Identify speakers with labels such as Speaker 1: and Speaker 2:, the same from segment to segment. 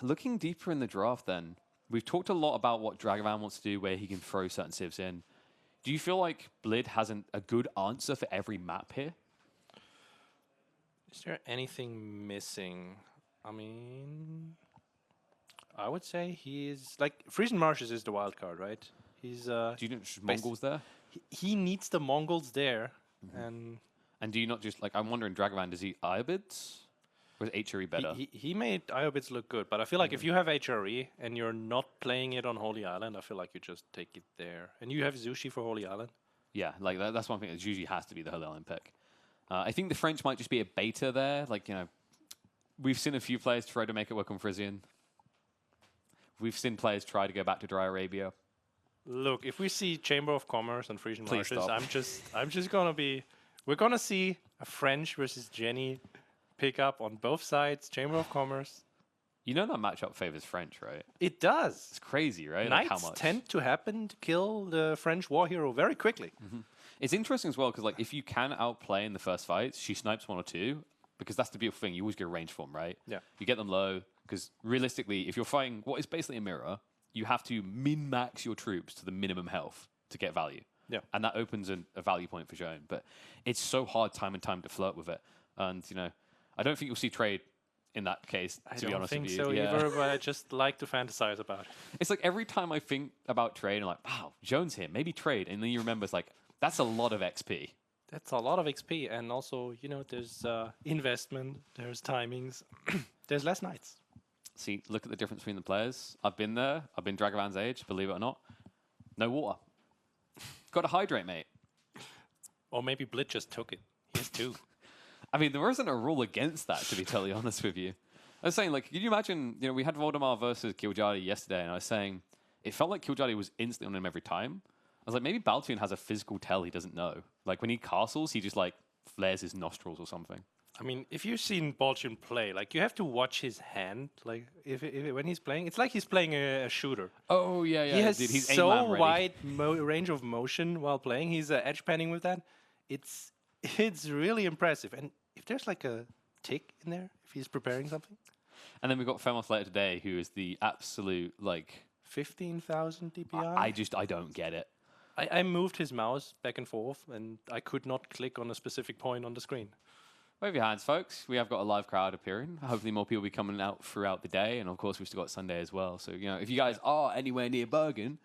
Speaker 1: looking deeper in the draft then, we've talked a lot about what Dragevann wants to do, where he can throw certain civs in. Do you feel like Blid has a good answer for every map here?
Speaker 2: Is there anything missing? I mean, I would say he is like Frisian Marshes is the wild card, right? He's
Speaker 1: Do you think just Mongols there?
Speaker 2: He needs the Mongols there,
Speaker 1: And do you not just like? I'm wondering, Dragevann, does he Iobids? Or is HRE better?
Speaker 2: he made Iobids look good, but I feel like if you have HRE and you're not playing it on Holy Island, I feel like you just take it there. And you have Zushi for Holy Island.
Speaker 1: Yeah, like that's one thing that usually has to be the Holy Island pick. I think the French might just be a beta there. Like, you know, we've seen a few players try to make it work on Frisian. We've seen players try to go back to Dry Arabia.
Speaker 2: Look, if we see Chamber of Commerce and Frisian
Speaker 1: Please
Speaker 2: Marshes,
Speaker 1: stop.
Speaker 2: I'm just gonna be. We're gonna see a French versus Jenny pick up on both sides. Chamber of Commerce.
Speaker 1: You know that matchup favors French, right?
Speaker 2: It does.
Speaker 1: It's crazy, right?
Speaker 2: Knights
Speaker 1: like how much?
Speaker 2: tend to happen to kill the French war hero very quickly.
Speaker 1: It's interesting as well because, like, if you can outplay in the first fights, she snipes 1 or 2 because that's the beautiful thing. You always get a range form, right?
Speaker 2: Yeah.
Speaker 1: You get them low because realistically, if you're fighting what is basically a mirror, you have to min-max your troops to the minimum health to get value.
Speaker 2: Yeah.
Speaker 1: And that opens a value point for Joan. But it's so hard time and time to flirt with it. And, you know, I don't think you'll see trade in that case, to be honest with you.
Speaker 2: I don't think so either, but I just like to fantasize about it.
Speaker 1: It's like every time I think about trade, I'm like, wow, Joan's here, maybe trade. And then you remember, it's like, that's a lot of XP.
Speaker 2: That's a lot of XP, and also, you know, there's investment, there's timings, there's less knights.
Speaker 1: See, look at the difference between the players. I've been there. I've been Dragavann's age, believe it or not. No water. Got to hydrate, mate.
Speaker 2: Or maybe Blid just took it. He has 2.
Speaker 1: I mean, there isn't a rule against that, to be totally honest with you. I was saying, like, can you imagine, you know, we had Voldemar versus Kiljali yesterday, and I was saying, it felt like Kiljali was instantly on him every time. I was like, maybe Baltune has a physical tell he doesn't know. Like, when he castles, he just, like, flares his nostrils or something.
Speaker 2: I mean, if you've seen Baltune play, like, you have to watch his hand. Like, if when he's playing, it's like he's playing a shooter.
Speaker 1: Oh, yeah, yeah.
Speaker 2: He has
Speaker 1: dude, he's
Speaker 2: so wide range of motion while playing. He's edge panning with that. It's really impressive. And if there's, like, a tick in there, if he's preparing something.
Speaker 1: And then we've got Femos later today, who is the absolute, like...
Speaker 2: 15,000 DPI?
Speaker 1: I don't get it.
Speaker 2: I moved his mouse back and forth, and I could not click on a specific point on the screen.
Speaker 1: Wave your hands, folks. We have got a live crowd appearing. Hopefully more people will be coming out throughout the day. And, of course, we've still got Sunday as well. So, you know, if you guys are anywhere near Bergen,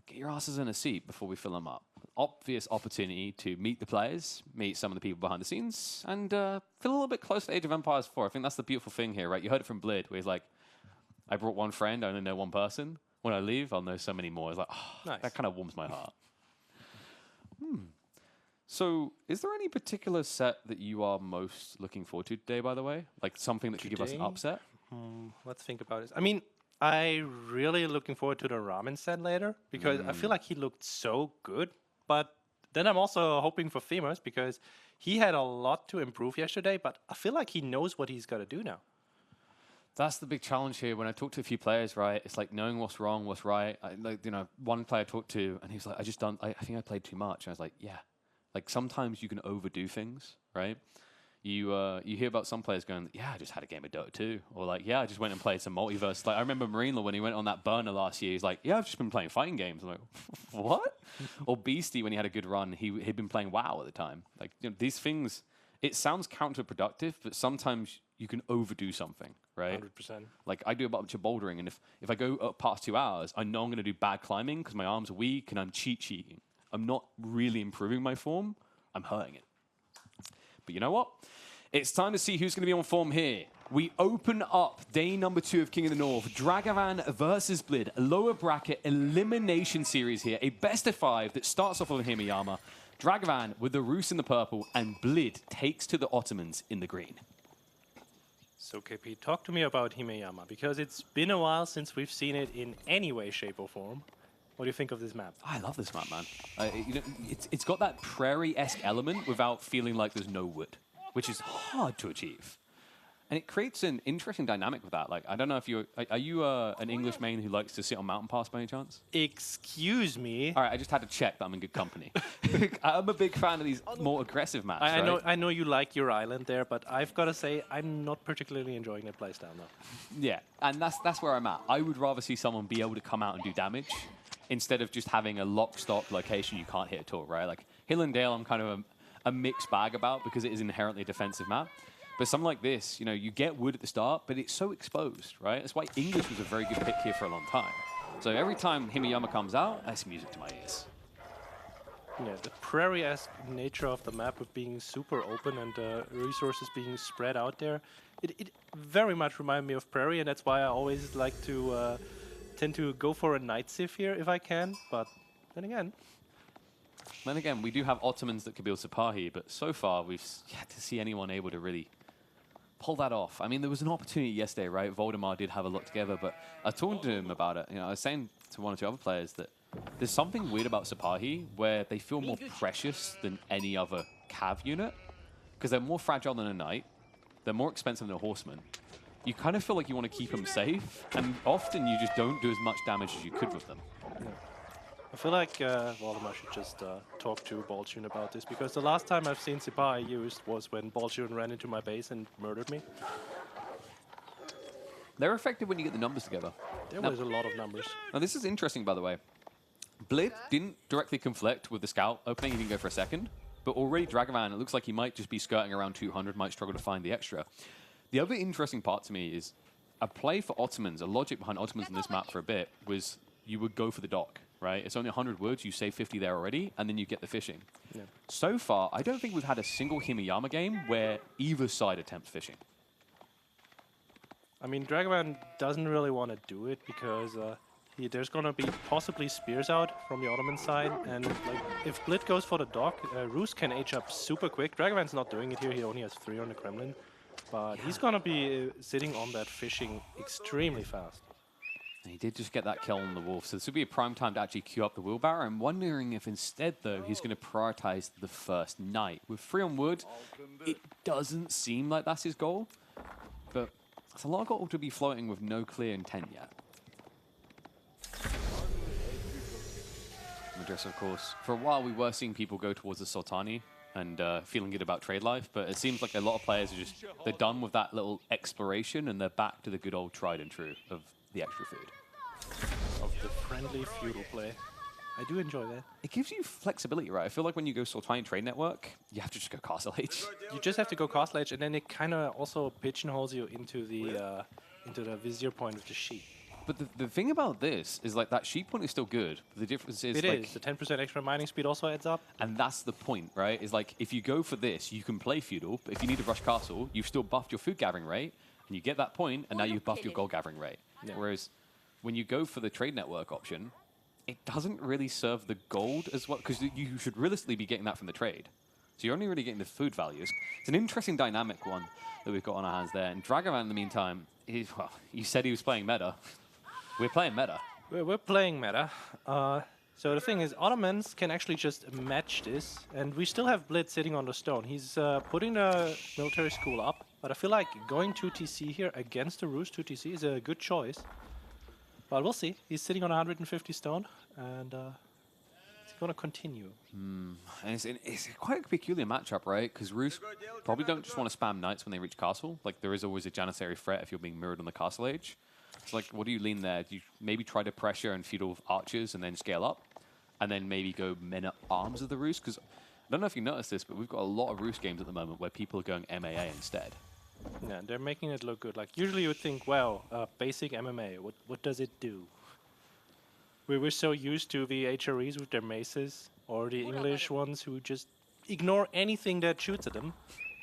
Speaker 1: get your asses in a seat before we fill them up. Obvious opportunity to meet the players, meet some of the people behind the scenes, and feel a little bit close to Age of Empires 4. I think that's the beautiful thing here, right? You heard it from Blid, where he's like, I brought one friend, I only know one person. When I leave, I'll know so many more. It's like, oh,
Speaker 2: nice.
Speaker 1: That kind of warms my heart. So, is there any particular set that you are most looking forward to today, by the way? Like something that could give us an upset?
Speaker 2: Let's think about it. I mean, I really looking forward to the ramen set later because I feel like he looked so good. But then I'm also hoping for Themus because he had a lot to improve yesterday, but I feel like he knows what he's got to do now.
Speaker 1: That's the big challenge here. When I talk to a few players, right, it's like knowing what's wrong, what's right. Like, you know, one player I talked to, and he was like, I think I played too much. And I was like, yeah. Like, sometimes you can overdo things, right? You hear about some players going, yeah, I just had a game of Dota 2. Or like, yeah, I just went and played some multiverse. Like, I remember Marinela when he went on that burner last year, he's like, yeah, I've just been playing fighting games. I'm like, what? Or Beastie, when he had a good run, he'd been playing WoW at the time. Like, you know, these things, it sounds counterproductive, but sometimes you can overdo something, right?
Speaker 2: 100%.
Speaker 1: Like, I do a bunch of bouldering, and if I go up past 2 hours, I know I'm going to do bad climbing because my arms are weak and I'm cheating. I'm not really improving my form. I'm hurting it. But you know what? It's time to see who's going to be on form here. We open up day number 2 of King of the North. Dragevann versus Blid. A lower bracket elimination series here. A best of 5 that starts off with Himeyama. Dragevann with the Roos in the purple, and Blid takes to the Ottomans in the green.
Speaker 2: So, KP, talk to me about Himeyama, because it's been a while since we've seen it in any way, shape, or form. What do you think of this map?
Speaker 1: I love this map, man. You know, it's got that prairie-esque element without feeling like there's no wood, which is hard to achieve. And it creates an interesting dynamic with that. Like, I don't know if are you an English main who likes to sit on mountain pass by any chance?
Speaker 2: Excuse me.
Speaker 1: All right, I just had to check that I'm in good company. I'm a big fan of these more aggressive maps.
Speaker 2: I know you like your island there, but I've got to say I'm not particularly enjoying that place down there.
Speaker 1: Yeah, and that's where I'm at. I would rather see someone be able to come out and do damage instead of just having a lock-stock location you can't hit at all, right? Like, Hill and Dale, I'm kind of a mixed bag about because it is inherently a defensive map. But something like this, you know, you get wood at the start, but it's so exposed, right? That's why English was a very good pick here for a long time. So every time Himiyama comes out, that's music to my ears.
Speaker 2: Yeah, the prairie-esque nature of the map with being super open and resources being spread out there, it very much reminds me of Prairie, and that's why I always like to tend to go for a Night Civ here if I can, but then again...
Speaker 1: We do have Ottomans that could build Sipahi, but so far we've yet to see anyone able to really pull that off. I mean, there was an opportunity yesterday, right? Voldemar did have a look together, but I talked to him about it. You know, I was saying to one or two other players that there's something weird about Sipahi where they feel more precious than any other cav unit because they're more fragile than a knight, they're more expensive than a horseman. You kind of feel like you want to keep them safe, and often you just don't do as much damage as you could with them.
Speaker 2: Yeah. I feel like Voldemar should just talk to Bolchun about this, because the last time I've seen Sipahi used was when Bolchun ran into my base and murdered me.
Speaker 1: They're effective when you get the numbers together.
Speaker 2: There was a lot of numbers.
Speaker 1: Now this is interesting, by the way. Blid didn't directly conflict with the scout opening, he didn't go for a second, but already Dragevann, it looks like he might just be skirting around 200, might struggle to find the extra. The other interesting part to me is a play for Ottomans, a logic behind Ottomans in this map for a bit was you would go for the dock. Right? It's only 100 woods, you save 50 there already, and then you get the fishing. Yeah. So far, I don't think we've had a single Himiyama game where either side attempts fishing.
Speaker 2: I mean, Dragevann doesn't really want to do it because there's going to be possibly spears out from the Ottoman side, and like, if Blid goes for the dock, Roos can age up super quick. Dragavann's not doing it here, he only has 3 on the Kremlin, but he's going to be sitting on that fishing extremely fast.
Speaker 1: He did just get that kill on the wolf, so this would be a prime time to actually queue up the wheelbarrow. I'm wondering if instead, though, he's going to prioritize the first knight. With 3 on wood, it doesn't seem like that's his goal, but it's a lot of gold to be floating with no clear intent yet. Madras, of course. For a while, we were seeing people go towards the Sultani and feeling good about trade life, but it seems like a lot of players are just, they're done with that little exploration and they're back to the good old tried and true of the extra food.
Speaker 2: Of the friendly feudal play. I do enjoy that.
Speaker 1: It gives you flexibility, right? I feel like when you go Sultani Trade Network, you have to just go Castle Age.
Speaker 2: You just have to go Castle Age, and then it kind of also pigeonholes you into the Vizier point of the sheep.
Speaker 1: But the thing about this is like that sheep point is still good. The difference is
Speaker 2: the 10% extra mining speed also adds up.
Speaker 1: And that's the point, right? Is like if you go for this, you can play feudal, but if you need to rush castle, you've still buffed your food gathering rate, and you get that point, and now you've buffed your gold gathering rate. Yeah. Whereas when you go for the trade network option, it doesn't really serve the gold as well, because you should realistically be getting that from the trade. So you're only really getting the food values. It's an interesting dynamic one that we've got on our hands there. And Dragevann, in the meantime, well, you said he was playing meta. We're playing meta.
Speaker 2: We're playing meta. So the thing is, Ottomans can actually just match this, and we still have Blid sitting on the stone. He's putting the military school up, but I feel like going 2TC here against the Roos 2TC is a good choice. But we'll see. He's sitting on 150 stone, and it's going to continue.
Speaker 1: And it's quite a peculiar matchup, right? Because Roos probably don't just want to spam knights when they reach castle. Like, there is always a Janissary threat if you're being mirrored on the castle age. It's like, what do you lean there? Do you maybe try to pressure and feudal archers and then scale up? And then maybe go men-at-arms of the Roos? Because I don't know if you noticed this, but we've got a lot of Roos games at the moment where people are going MAA instead.
Speaker 2: Yeah, they're making it look good. Like, usually you would think, well, basic MMA, what does it do? We're so used to the HREs with their maces, or the English ones who just ignore anything that shoots at them.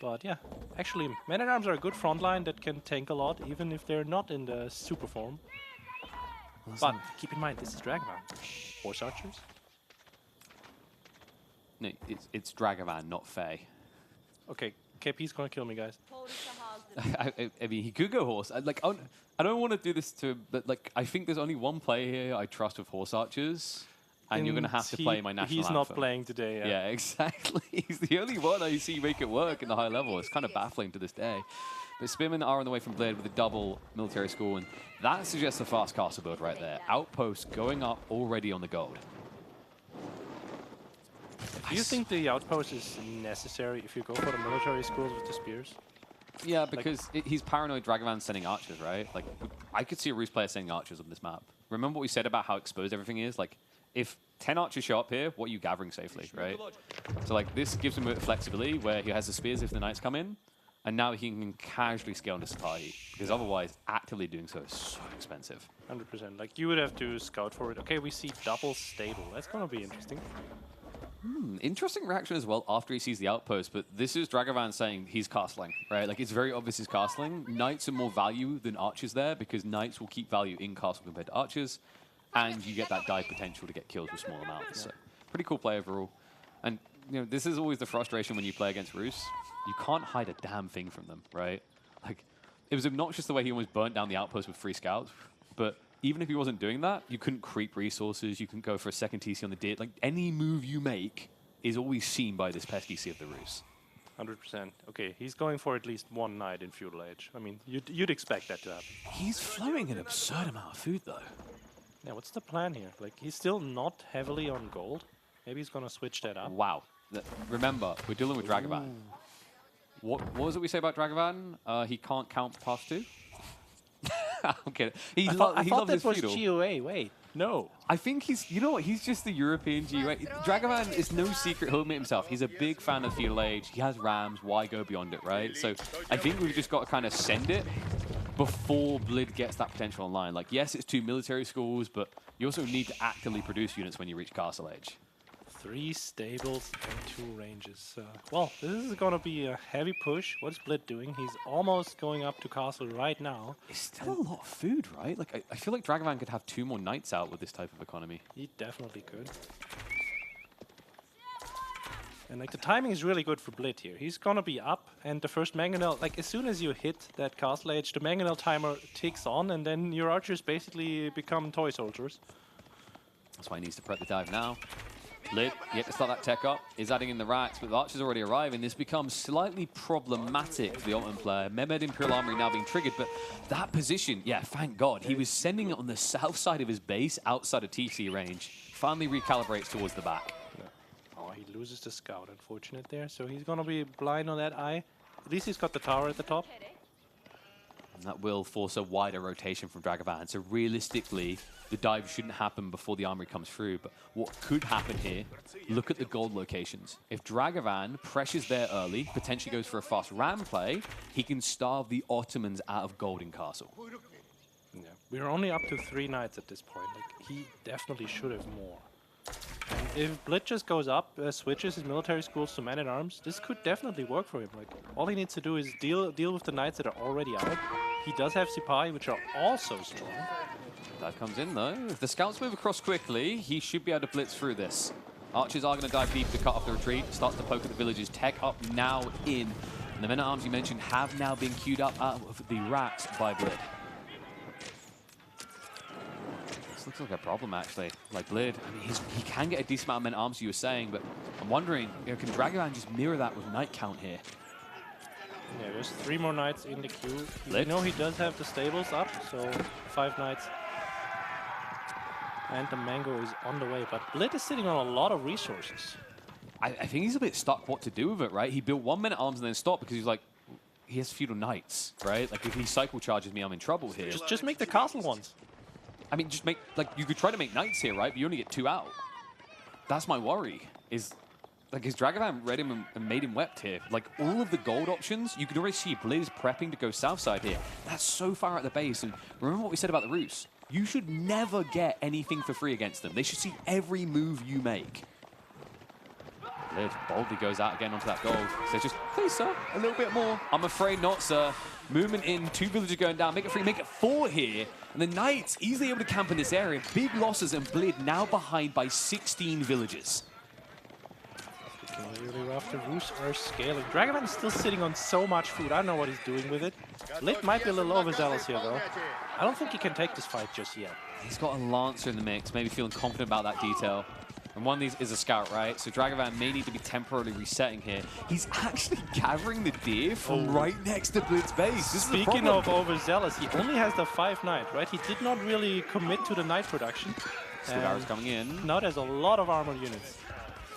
Speaker 2: But yeah, actually, men-at-arms are a good front line that can tank a lot, even if they're not in the super form. But keep in mind, this is Dragevann. Horse archers?
Speaker 1: No, it's Dragevann, not Faye.
Speaker 2: Okay, KP's gonna kill me, guys.
Speaker 1: I mean, he could go horse. I don't want to do this to, but like, I think there's only one player here I trust with horse archers, and you're going to have to play my national
Speaker 2: He's
Speaker 1: anthem.
Speaker 2: not playing today. Yeah.
Speaker 1: Yeah, exactly. He's the only one I see make it work in the high level. It's kind of baffling to this day. But Spearmen are on the way from Blid with a double military school, and that suggests a fast castle build right there. Outpost going up already on the gold.
Speaker 2: Do you think the outpost is necessary if you go for the military schools with the spears?
Speaker 1: Yeah, because he's paranoid Dragevann sending archers, right? Like, I could see a Roost player sending archers on this map. Remember what we said about how exposed everything is? Like, if 10 archers show up here, what are you gathering safely, right? So, like, this gives him a bit of flexibility where he has the spears if the knights come in, and now he can casually scale into Sapahi, because otherwise, actively doing so is so expensive.
Speaker 2: 100%. Like, you would have to scout for it. Okay, we see double stable. That's going to be interesting.
Speaker 1: Interesting reaction as well after he sees the outpost, but this is Dragevann saying he's castling, right? Like, it's very obvious he's castling. Knights are more value than archers there, because knights will keep value in castle compared to archers, and you get that die potential to get kills with small amounts. So, pretty cool play overall. And, you know, this is always the frustration when you play against Roos. You can't hide a damn thing from them, right? Like, it was obnoxious the way he almost burnt down the outpost with 3 scouts, but even if he wasn't doing that, you couldn't creep resources, you couldn't go for a second TC on the dit. Like, any move you make is always seen by this pesky Sea of the Roos.
Speaker 2: 100%. Okay, he's going for at least 1 knight in Feudal Age. I mean, you'd expect that to happen.
Speaker 1: He's flowing an absurd amount of food, though.
Speaker 2: Yeah, what's the plan here? Like, he's still not heavily on gold. Maybe he's going to switch that up.
Speaker 1: Wow. Remember, we're dealing with Dragevann. What was it we say about Dragevann? He can't count past 2? I'm kidding.
Speaker 2: I thought that was GOA. Wait, no.
Speaker 1: I think he's, you know what, he's just the European GOA. Dragevann is no secret he'll admit himself. He's a big fan of Feudal Age. He has Rams. Why go beyond it, right? So I think we've just got to kind of send it before Blid gets that potential online. Like, yes, it's 2 military schools, but you also need to actively produce units when you reach Castle Age.
Speaker 2: 3 stables and 2 ranges. Well, this is going to be a heavy push. What is Blid doing? He's almost going up to castle right now.
Speaker 1: It's still a lot of food, right? Like, I feel like Dragevann could have 2 more knights out with this type of economy.
Speaker 2: He definitely could. And like, the timing is really good for Blid here. He's going to be up, and the first mangonel, like, as soon as you hit that castle age, the mangonel timer ticks on, and then your archers basically become toy soldiers.
Speaker 1: That's why he needs to prep the dive now. Blid, yet to start that tech up, is adding in the racks, but the archers already arriving. This becomes slightly problematic for the Ottoman player. Mehmed Imperial Armory now being triggered, but that position, yeah, thank God. He was sending it on the south side of his base, outside of TC range. Finally recalibrates towards the back.
Speaker 2: Yeah. Oh, he loses the scout, unfortunate there. So he's going to be blind on that eye. At least he's got the tower at the top.
Speaker 1: And that will force a wider rotation from Dragevann. So realistically, the dive shouldn't happen before the armory comes through. But what could happen here, look at the gold locations. If Dragevann pressures there early, potentially goes for a fast ram play, he can starve the Ottomans out of gold in castle.
Speaker 2: Yeah, we're only up to 3 knights at this point. Like, he definitely should have more. And if Blid just goes up, switches his military schools to man-at-arms, this could definitely work for him. Like, all he needs to do is deal with the knights that are already out. He does have Sipahi, which are also strong.
Speaker 1: That comes in, though. If the scouts move across quickly, he should be able to blitz through this. Archers are going to dive deep to cut off the retreat. Starts to poke at the villages. Tech up now in. And the men-at-arms you mentioned have now been queued up out of the racks by Blid. This looks like a problem, actually. Like Blid, I mean, he can get a decent amount of men-at-arms, you were saying, but I'm wondering, you know, can Dragevann just mirror that with knight count here?
Speaker 2: Yeah, there's 3 more knights in the queue.
Speaker 1: Blid?
Speaker 2: You know, he does have the stables up, so 5 knights. And the mango is on the way, but Blid is sitting on a lot of resources.
Speaker 1: I think he's a bit stuck what to do with it, right? He built 1 men-at-arms and then stopped because he's like, he has feudal knights, right? Like, if he cycle charges me, I'm in trouble here.
Speaker 2: Just make the castle ones.
Speaker 1: I mean, just make, like, you could try to make knights here, right? But you only get 2 out. That's my worry, is, like, his Dragevann read him and made him wept here. Like, all of the gold options, you can already see Blid is prepping to go south side here. That's so far at the base, and remember what we said about the Roos? You should never get anything for free against them. They should see every move you make. Blid boldly goes out again onto that gold. Says just, please, sir, a little bit more. I'm afraid not, sir. Movement in, 2 villages going down. Make it 3, make it 4 here. And the Knights easily able to camp in this area. Big losses, and Blid now behind by 16 villages.
Speaker 2: Looking really rough. The Roos are scaling. Dragevann is still sitting on so much food. I don't know what he's doing with it. Blid might be a little overzealous here, though. I don't think he can take this fight just yet.
Speaker 1: He's got a Lancer in the mix, maybe feeling confident about that detail. And one of these is a scout, right? So Dragevann may need to be temporarily resetting here. He's actually gathering the deer from right next to Blid's base.
Speaker 2: Speaking of overzealous, he only has the 5 knight, right? He did not really commit to the knight production.
Speaker 1: Steel Arrow's coming in.
Speaker 2: Now there's a lot of armored units.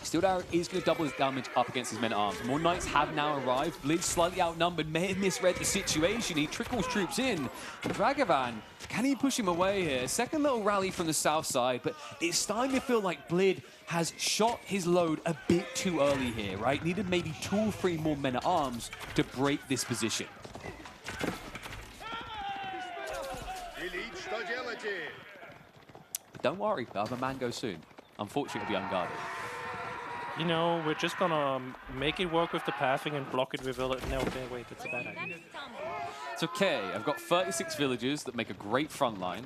Speaker 1: Steel Arrow is going to double his damage up against his men-at-arms. More knights have now arrived. Blid slightly outnumbered, may have misread the situation. He trickles troops in. Dragevann, can he push him away here? Second little rally from the south side, but it's starting to feel like Blid has shot his load a bit too early here, right? Needed maybe 2 or 3 more men-at-arms to break this position. But don't worry, I'll have a mango soon. Unfortunately, it'll be unguarded.
Speaker 2: You know, we're just gonna make it work with the pathing and block it with village. No, okay, wait, that's a bad idea.
Speaker 1: It's okay. I've got 36 villagers that make a great front line.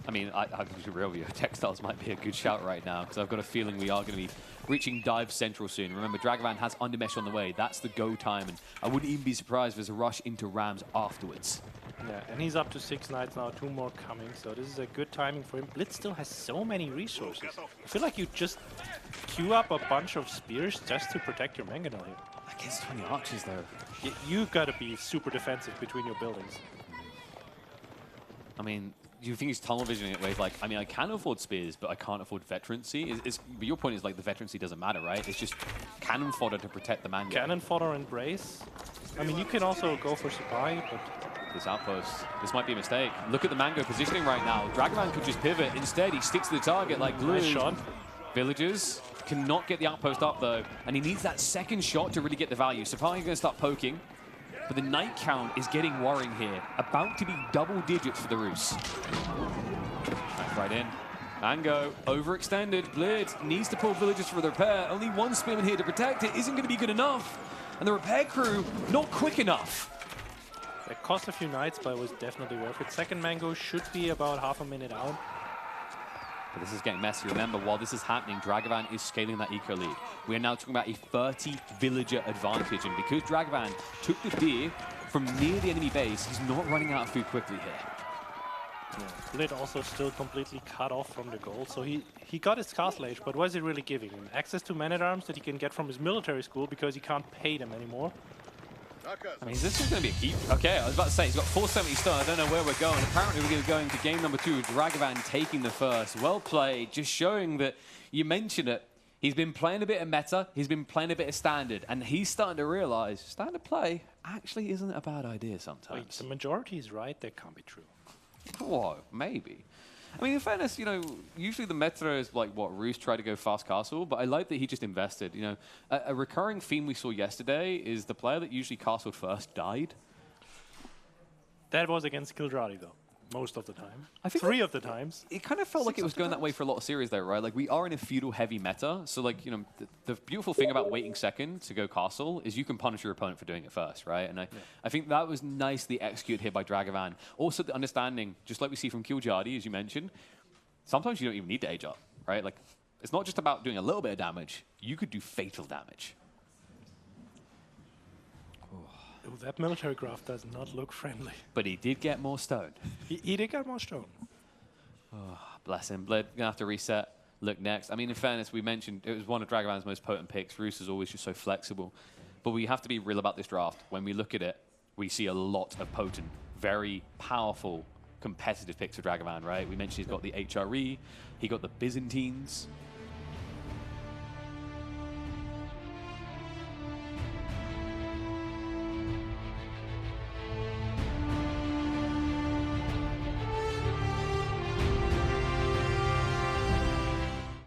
Speaker 1: I mean, I'll be real with you. Textiles might be a good shout right now because I've got a feeling we are going to be reaching dive central soon. Remember, Dragevann has undermesh on the way. That's the go time, and I wouldn't even be surprised if there's a rush into Rams afterwards.
Speaker 2: Yeah, and he's up to 6 knights now, 2 more coming, so this is a good timing for him. Blid still has so many resources. I feel like you just queue up a bunch of spears just to protect your mangonel here.
Speaker 1: Against 20 archers, though.
Speaker 2: You've got to be super defensive between your buildings.
Speaker 1: I mean, do you think he's tunnel visioning it where he's like, I mean, I can afford spears, but I can't afford veterancy? But your point is like the veterancy doesn't matter, right? It's just cannon fodder to protect the mango.
Speaker 2: Cannon fodder and brace. I mean, you can also go for supply, but...
Speaker 1: This outpost, this might be a mistake. Look at the mango positioning right now. Dragevann could just pivot. Instead, he sticks to the target like glue.
Speaker 2: Nice shot.
Speaker 1: Villagers cannot get the outpost up, though, and he needs that second shot to really get the value. Sapphire going to start poking, but the knight count is getting worrying here. About to be double digits for the Roos. That's right in. Mango overextended. Blid needs to pull villagers for the repair. Only 1 spearman here to protect it. Isn't going to be good enough. And the repair crew not quick enough.
Speaker 2: It cost a few knights, but it was definitely worth it. Second mango should be about half a minute out.
Speaker 1: But this is getting messy. Remember, while this is happening, Dragevann is scaling that eco lead. We are now talking about a 30 villager advantage. And because Dragevann took the deer from near the enemy base, he's not running out of food quickly here.
Speaker 2: Yeah. Blid also still completely cut off from the goal. So he got his castle age, but what is it really giving him? Access to men-at-arms that he can get from his military school because he can't pay them anymore.
Speaker 1: I mean, is this going to be a keep? Okay, I was about to say, he's got 470 stone. I don't know where we're going. Apparently, we're going to game number 2. Dragevann taking the first. Well played, just showing that, you mentioned it, he's been playing a bit of meta, he's been playing a bit of standard, and he's starting to realize standard play actually isn't a bad idea sometimes.
Speaker 2: Wait, the majority is right, that can't be true.
Speaker 1: Whoa, maybe. I mean, in fairness, you know, usually the meta is like what Roos tried to go fast castle, but I like that he just invested. You know, a recurring theme we saw yesterday is the player that usually castled first died.
Speaker 2: That was against Kildradi, though, most of the time.
Speaker 1: I think
Speaker 2: 3 of the times.
Speaker 1: It kind of felt like it was going that way for a lot of series, though, right? Like, we are in a feudal-heavy meta, so, like, you know, the beautiful thing about waiting second to go castle is you can punish your opponent for doing it first, right? And I think that was nicely executed here by Dragevann. Also, the understanding, just like we see from Kildradi, as you mentioned, sometimes you don't even need to age up, right? Like, it's not just about doing a little bit of damage. You could do fatal damage.
Speaker 2: Oh, that military graph does not look friendly.
Speaker 1: But he did get more stone.
Speaker 2: He did get more stone.
Speaker 1: Oh, bless him. Blid, gonna have to reset. Look next. I mean, in fairness, we mentioned it was one of Dragavann's most potent picks. Roos is always just so flexible. But we have to be real about this draft. When we look at it, we see a lot of potent, very powerful, competitive picks for Dragevann, right? We mentioned he's got the HRE, he got the Byzantines.